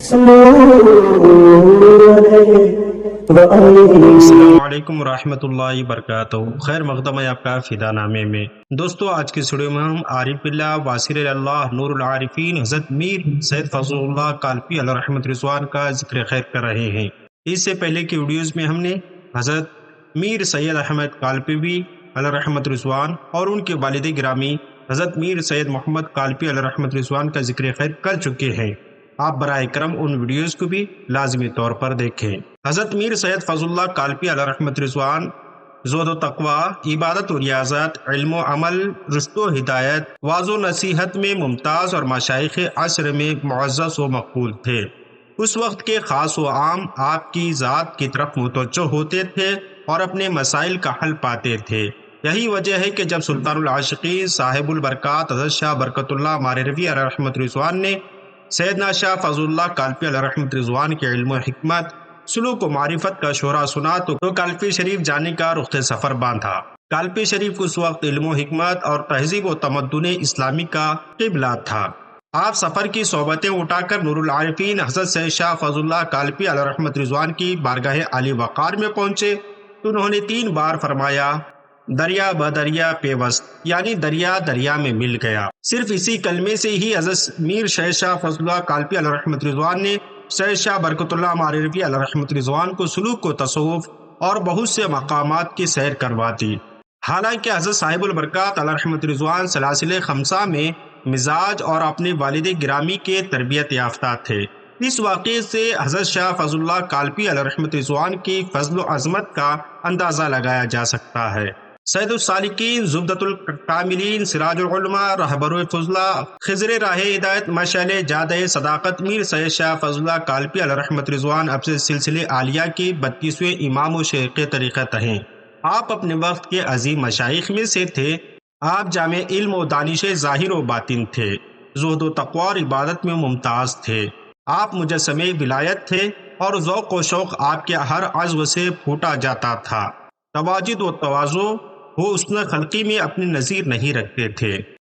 السلام علیکم ورحمۃ اللہ وبرکاتہ۔ خیر مقدم ہے آپ کا فدا نامے میں۔ دوستو آج کی ویڈیو میں ہم عارف باللہ واصل اللہ نور العارفین حضرت میر سید فضل اللہ کالپی علیہ رحمت رضوان کا ذکر خیر کر رہے ہیں۔ اس سے پہلے کی ویڈیوز میں ہم نے حضرت میر سید احمد کالپی علیہ رحمت رضوان اور ان کے والد گرامی حضرت میر سید محمد کالپی علیہ رحمت رضوان کا ذکر خیر کر چکے ہیں۔ آپ براہ کرم ان ویڈیوز کو بھی لازمی طور پر دیکھیں۔ حضرت میر سید فضل اللہ کالپی علیہ رحمت رضوان زہد و تقوی، عبادت و ریاضت، علم و عمل، رشد و ہدایت، واعظ و نصیحت میں ممتاز اور مشائخ عصر میں معزز و مقبول تھے۔ اس وقت کے خاص و عام آپ کی ذات کی طرف متوجہ ہوتے تھے اور اپنے مسائل کا حل پاتے تھے۔ یہی وجہ ہے کہ جب سلطان العاشقین صاحب البرکات حضرت شاہ برکت اللہ ماروی علیہ رحمت رضوان نے سیدنا شاہ فضل اللہ کالپی علیہ رحمت رضوان کے علم و حکمت، سلوک و معرفت کا شعرا سنا تو کالپی شریف جانے کا رخ سفر باندھا۔ کالپی شریف اس وقت علم و حکمت اور تہذیب و تمدن اسلامی کا قبلہ تھا۔ آپ سفر کی صحبتیں اٹھا کر نور العارفین حضرت سید شاہ فضل اللہ کالپی علیہ رحمت رضوان کی بارگاہ عالی وقار میں پہنچے تو انہوں نے 3 بار فرمایا دریا بدریا پیوست، یعنی دریا دریا میں مل گیا۔ صرف اسی کلمے سے ہی حضرت میر سید شاہ فضل اللہ کالپی علیہ رحمت رضوان نے سید شاہ برکت اللہ ماروی علیہ رحمت رضوان کو سلوک و تصوف اور بہت سے مقامات کی سیر کروا دی۔ حالانکہ حضرت صاحب البرکات علیہ رحمت رضوان سلاسل خمسہ میں مزاج اور اپنے والد گرامی کے تربیت یافتہ تھے۔ اس واقعے سے حضرت شاہ فضل اللہ کالپی علیہ رحمت رضوان کی فضل و عظمت کا اندازہ لگایا جا سکتا ہے۔ سید السالکین، زبدۃ الکاملین، سراج العلماء، رہبر الفضلاء، خضر راہ ہدایت، مشعل جادہ صداقت، میر سید شاہ فضل اللہ کالپی علیہ رحمت رضوان اب سلسلے عالیہ کے 32ویں امام و شیخ طریقت ہیں۔ آپ اپنے وقت کے عظیم مشائخ میں سے تھے۔ آپ جامع علم و دانش ظاہر و باطن تھے، زہد و تقوی اور عبادت میں ممتاز تھے۔ آپ مجسم ولایت تھے اور ذوق و شوق آپ کے ہر عضو سے پھوٹا جاتا تھا۔ تواجد و تواضع وہ حسن خلقی میں اپنی نظیر نہیں رکھتے تھے۔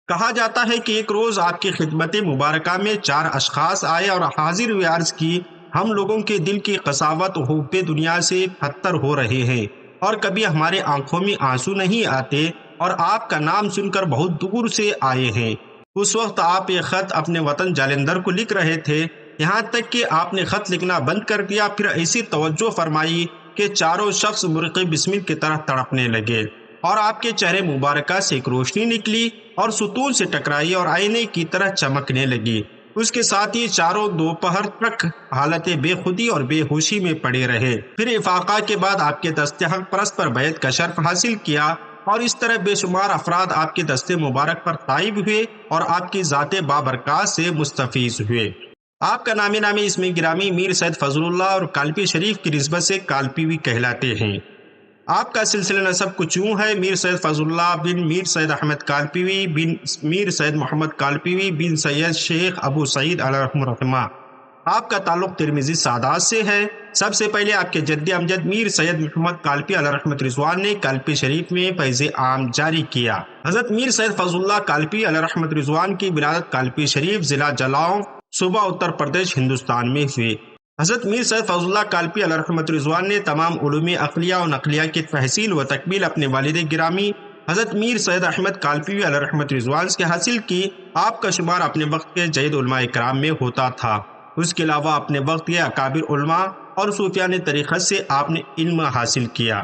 کہا جاتا ہے کہ ایک روز آپ کی خدمت مبارکہ میں 4 اشخاص آئے اور حاضر ہوئے عرض کی، ہم لوگوں کے دل کی قساوت و حب دنیا سے پھتر ہو رہے ہیں اور کبھی ہمارے آنکھوں میں آنسو نہیں آتے اور آپ کا نام سن کر بہت دور سے آئے ہیں۔ اس وقت آپ یہ خط اپنے وطن جالندھر کو لکھ رہے تھے، یہاں تک کہ آپ نے خط لکھنا بند کر دیا۔ پھر ایسی توجہ فرمائی کہ چاروں شخص مرغ بسمل کی طرح تڑپنے لگے اور آپ کے چہرے مبارکہ سے ایک روشنی نکلی اور ستون سے ٹکرائی اور آئینے کی طرح چمکنے لگی۔ اس کے ساتھ ہی چاروں دوپہر تک حالت بے خودی اور بے ہوشی میں پڑے رہے۔ پھر افاقہ کے بعد آپ کے دست حق پرست پر بیعت کا شرف حاصل کیا اور اس طرح بے شمار افراد آپ کے دست مبارک پر طائب ہوئے اور آپ کی ذات بابرکات سے مستفیض ہوئے۔ آپ کا نام اسم گرامی میر سید فضل اللہ اور کالپی شریف کی نسبت سے کالپی بھی کہلاتے ہیں۔ آپ کا سلسلہ نسب کچھ یوں ہے: میر سید فضل اللہ بن میر سید احمد کالپی بن میر سید محمد کالپی بن سید شیخ ابو سعید علیہ رحمہ۔ آپ کا تعلق ترمذی سادات سے ہے۔ سب سے پہلے آپ کے جد امجد میر سید محمد کالپی علیہ رحمت رضوان نے کالپی شریف میں فیض عام جاری کیا۔ حضرت میر سید فضل اللہ کالپی علیہ رحمت رضوان کی ولادت کالپی شریف، ضلع جلاؤں، صوبہ اتر پردیش، ہندوستان میں ہوئی۔ حضرت میر سید فضل اللہ کالپی علیہ رحمت رضوان نے تمام علوم عقلیہ و نقلیہ کی تحصیل و تکمیل اپنے والد گرامی حضرت میر سید احمد کالپی علیہ رحمت رضوان سے حاصل کی۔ آپ کا شمار اپنے وقت کے جید علماء کرام میں ہوتا تھا۔ اس کے علاوہ اپنے وقت کے اکابر علماء اور صوفیان طریقت سے آپ نے علم حاصل کیا۔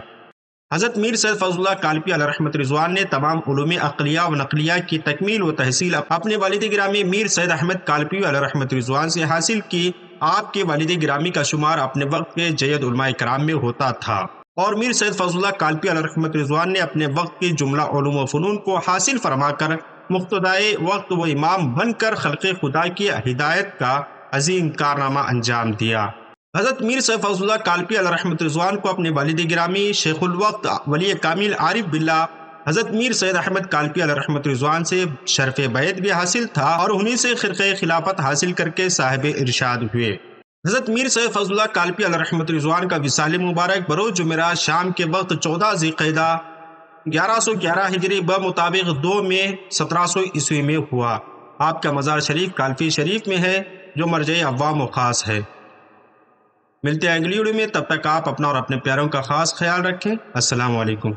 حضرت میر سید فضل اللہ کالپی علیہ رحمت رضوان نے تمام علوم عقلیہ و نقلیہ کی تکمیل و تحصیل اپنے والد گرامی میر سید احمد کالپی علیہ رحمت رضوان سے حاصل کی۔ آپ کے والد گرامی کا شمار اپنے وقت کے جید علماء کرام میں ہوتا تھا اور میر سید فضل اللہ کالپی علیہ رحمت رضوان نے اپنے وقت کے جملہ علوم و فنون کو حاصل فرما کر مقتدائے وقت و امام بن کر خلق خدا کی ہدایت کا عظیم کارنامہ انجام دیا۔ حضرت میر سید فضل اللہ کالپی علیہ رحمت رضوان کو اپنے والد گرامی شیخ الوقت ولی کامل عارف باللہ حضرت میر سید احمد کالپی علیہ رحمت رضوان سے شرف بیعت بھی حاصل تھا اور انہی سے خرقہ خلافت حاصل کر کے صاحب ارشاد ہوئے۔ حضرت میر سید فضل اللہ کالپی علیہ رحمت رضوان کا وصال مبارک بروز جمعرات شام کے وقت 14 ذی القعدہ 1111 ہجری بمطابق 2 مئی 1700 عیسوی میں ہوا۔ آپ کا مزار شریف کالپی شریف میں ہے۔ جو مرجع عوام و خاص ہے۔ ملتے ہیں اگلی ویڈیو میں، تب تک آپ اپنا اور اپنے پیاروں کا خاص خیال رکھیں۔ السلام علیکم۔